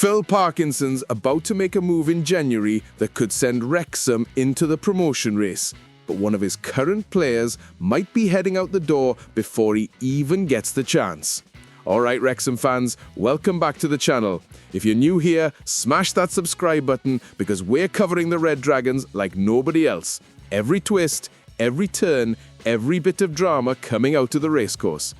Phil Parkinson's about to make a move in January that could send Wrexham into the promotion race. But one of his current players might be heading out the door before he even gets the chance. Alright Wrexham fans, welcome back to the channel. If you're new here, smash that subscribe button because we're covering the Red Dragons like nobody else. Every twist, every turn, every bit of drama coming out of the racecourse.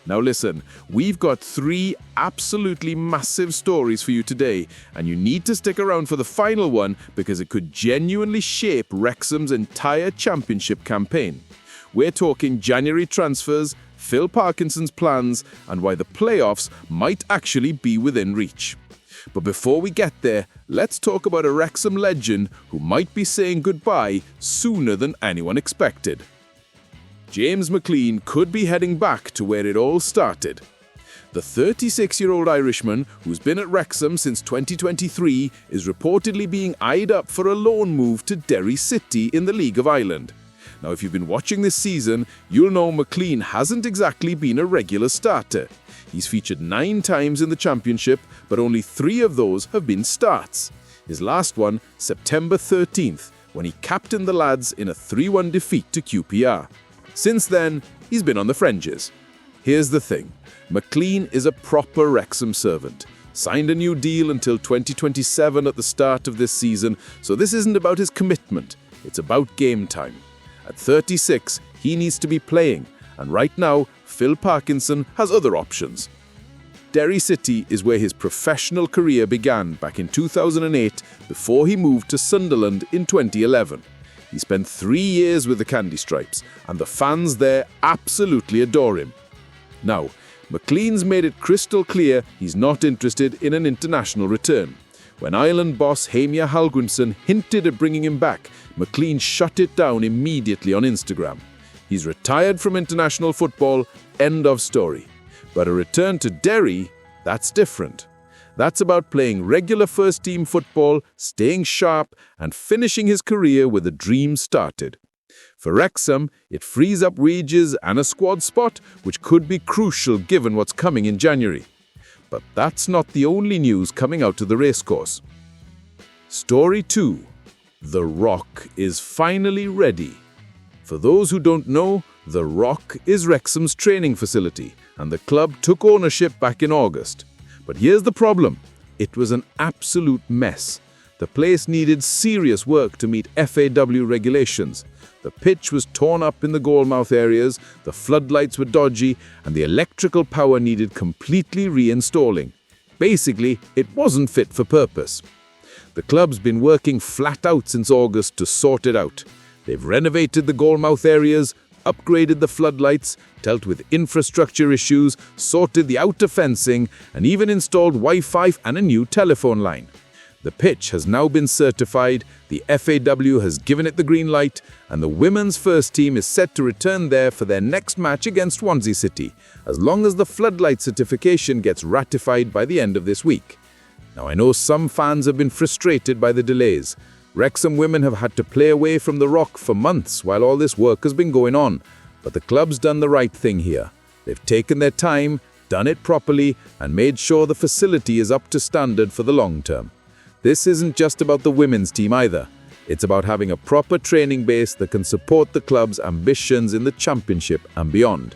Now listen, we've got 3 absolutely massive stories for you today, and you need to stick around for the final one because it could genuinely shape Wrexham's entire championship campaign. We're talking January transfers, Phil Parkinson's plans, and why the playoffs might actually be within reach. But before we get there, let's talk about a Wrexham legend who might be saying goodbye sooner than anyone expected. James McLean could be heading back to where it all started. The 36-year-old Irishman, who's been at Wrexham since 2023, is reportedly being eyed up for a loan move to Derry City in the League of Ireland. Now, if you've been watching this season, you'll know McLean hasn't exactly been a regular starter. He's featured 9 times in the Championship, but only 3 of those have been starts. His last one, September 13th, when he captained the lads in a 3-1 defeat to QPR. Since then, he's been on the fringes. Here's the thing, McLean is a proper Wrexham servant. Signed a new deal until 2027 at the start of this season, so this isn't about his commitment, it's about game time. At 36, he needs to be playing, and right now, Phil Parkinson has other options. Derry City is where his professional career began back in 2008 before he moved to Sunderland in 2011. He spent 3 years with the Candy Stripes, and the fans there absolutely adore him. Now, McLean's made it crystal clear he's not interested in an international return. When Ireland boss Heimir Hallgrímsson hinted at bringing him back, McLean shut it down immediately on Instagram. He's retired from international football, end of story. But a return to Derry, that's different. That's about playing regular first-team football, staying sharp, and finishing his career where the dream started. For Wrexham, it frees up wages and a squad spot, which could be crucial given what's coming in January. But that's not the only news coming out of the racecourse. Story 2. The Rock is finally ready. For those who don't know, The Rock is Wrexham's training facility, and the club took ownership back in August. But here's the problem. It was an absolute mess. The place needed serious work to meet FAW regulations. The pitch was torn up in the goalmouth areas, the floodlights were dodgy, and the electrical power needed completely reinstalling. Basically, it wasn't fit for purpose. The club's been working flat out since August to sort it out. They've renovated the goalmouth areas, upgraded the floodlights, dealt with infrastructure issues, sorted the outer fencing, and even installed Wi-Fi and a new telephone line. The pitch has now been certified, the FAW has given it the green light, and the women's first team is set to return there for their next match against Swansea City, as long as the floodlight certification gets ratified by the end of this week. Now, I know some fans have been frustrated by the delays. Wrexham women have had to play away from the Rock for months while all this work has been going on. But the club's done the right thing here. They've taken their time, done it properly, and made sure the facility is up to standard for the long term. This isn't just about the women's team either. It's about having a proper training base that can support the club's ambitions in the Championship and beyond.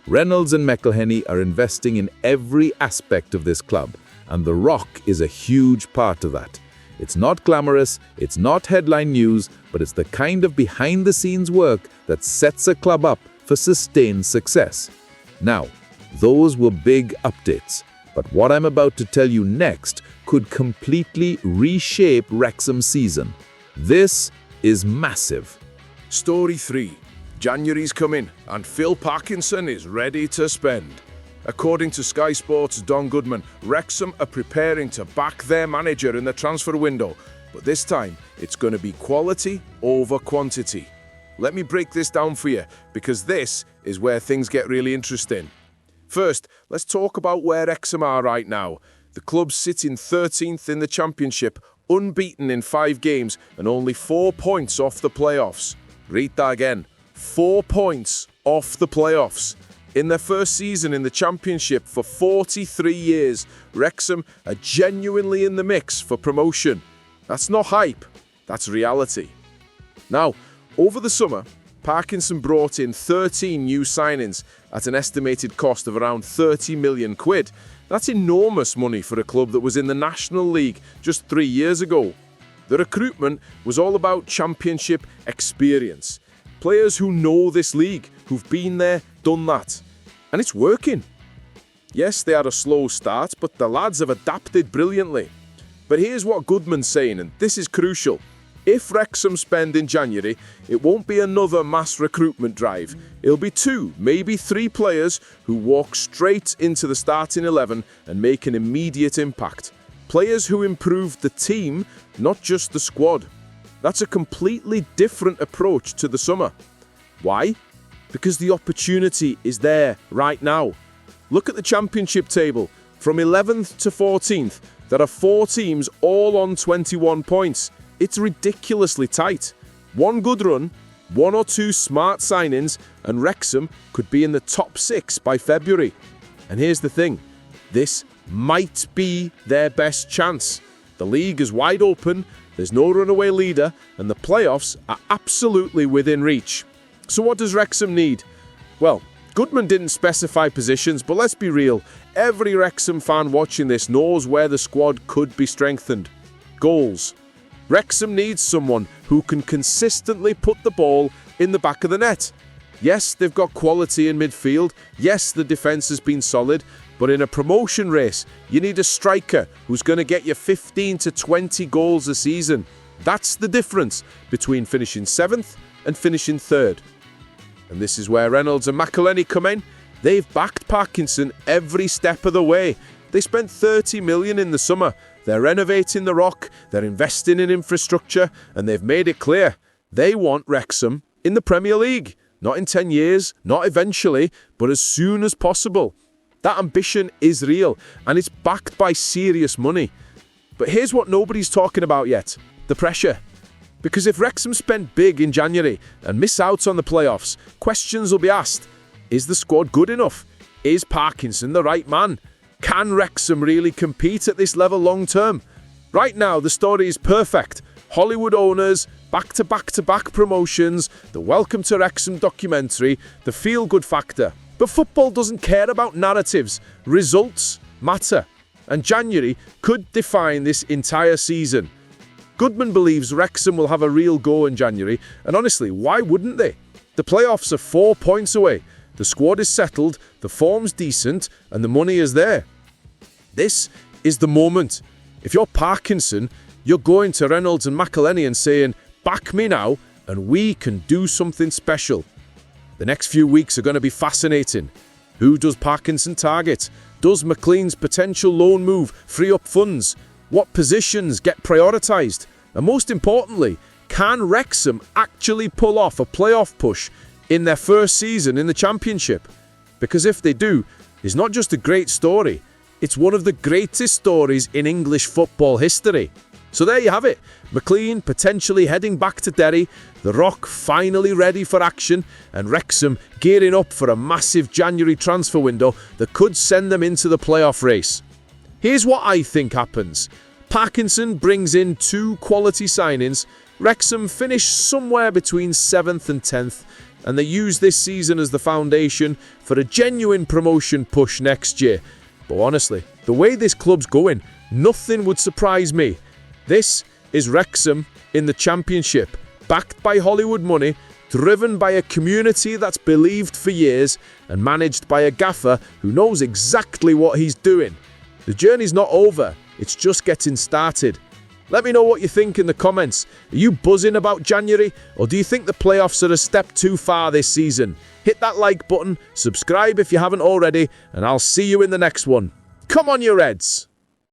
Reynolds and McElhenney are investing in every aspect of this club, and The Rock is a huge part of that. It's not glamorous, it's not headline news, but it's the kind of behind-the-scenes work that sets a club up for sustained success. Now, those were big updates, but what I'm about to tell you next could completely reshape Wrexham's season. This is massive. Story 3. January's coming, and Phil Parkinson is ready to spend. According to Sky Sports' Don Goodman, Wrexham are preparing to back their manager in the transfer window, but this time it's going to be quality over quantity. Let me break this down for you, because this is where things get really interesting. First, let's talk about where Wrexham are right now. The club sits in 13th in the Championship, unbeaten in 5 games and only 4 points off the playoffs. Read that again, 4 points off the playoffs. In their first season in the Championship for 43 years, Wrexham are genuinely in the mix for promotion. That's not hype, that's reality. Now, over the summer, Parkinson brought in 13 new signings at an estimated cost of around 30 million quid. That's enormous money for a club that was in the National League just 3 years ago. The recruitment was all about Championship experience. Players who know this league, who've been there, done that. And it's working. Yes, they had a slow start, but the lads have adapted brilliantly. But here's what Goodman's saying, and this is crucial. If Wrexham spend in January, it won't be another mass recruitment drive. It'll be 2, maybe 3 players who walk straight into the starting 11 and make an immediate impact. Players who improve the team, not just the squad. That's a completely different approach to the summer. Why? Because the opportunity is there right now. Look at the Championship table. From 11th to 14th, there are 4 teams all on 21 points. It's ridiculously tight. One good run, 1 or 2 smart signings, and Wrexham could be in the top 6 by February. And here's the thing, this might be their best chance. The league is wide open, there's no runaway leader, and the playoffs are absolutely within reach. So what does Wrexham need? Well, Goodman didn't specify positions, but let's be real, every Wrexham fan watching this knows where the squad could be strengthened. Goals. Wrexham needs someone who can consistently put the ball in the back of the net. Yes, they've got quality in midfield. Yes, the defence has been solid. But in a promotion race, you need a striker who's going to get you 15 to 20 goals a season. That's the difference between finishing 7th and finishing 3rd. And this is where Reynolds and McElhenney come in. They've backed Parkinson every step of the way. They spent 30 million in the summer. They're renovating the Rock, they're investing in infrastructure, and they've made it clear they want Wrexham in the Premier League. Not in 10 years, not eventually, but as soon as possible. That ambition is real, and it's backed by serious money. But here's what nobody's talking about yet, the pressure. Because if Wrexham spend big in January and miss out on the playoffs, questions will be asked. Is the squad good enough? Is Parkinson the right man? Can Wrexham really compete at this level long term? Right now, the story is perfect. Hollywood owners, back-to-back-to-back promotions, the Welcome to Wrexham documentary, the feel-good factor. But football doesn't care about narratives. Results matter. And January could define this entire season. Goodman believes Wrexham will have a real go in January, and honestly, why wouldn't they? The playoffs are 4 points away. The squad is settled, the form's decent, and the money is there. This is the moment. If you're Parkinson, you're going to Reynolds and McElhenney and saying, back me now, and we can do something special. The next few weeks are going to be fascinating. Who does Parkinson target? Does McLean's potential loan move free up funds? What positions get prioritised? And most importantly, can Wrexham actually pull off a playoff push in their first season in the Championship? Because if they do, it's not just a great story, it's one of the greatest stories in English football history. So there you have it. McLean potentially heading back to Derry, the Rock finally ready for action, and Wrexham gearing up for a massive January transfer window that could send them into the playoff race. Here's what I think happens. Parkinson brings in 2 quality signings, Wrexham finish somewhere between 7th and 10th, and they use this season as the foundation for a genuine promotion push next year. But honestly, the way this club's going, nothing would surprise me. This is Wrexham in the Championship, backed by Hollywood money, driven by a community that's believed for years, and managed by a gaffer who knows exactly what he's doing. The journey's not over, it's just getting started. Let me know what you think in the comments. Are you buzzing about January, or do you think the playoffs are a step too far this season? Hit that like button, subscribe if you haven't already, and I'll see you in the next one. Come on, you Reds!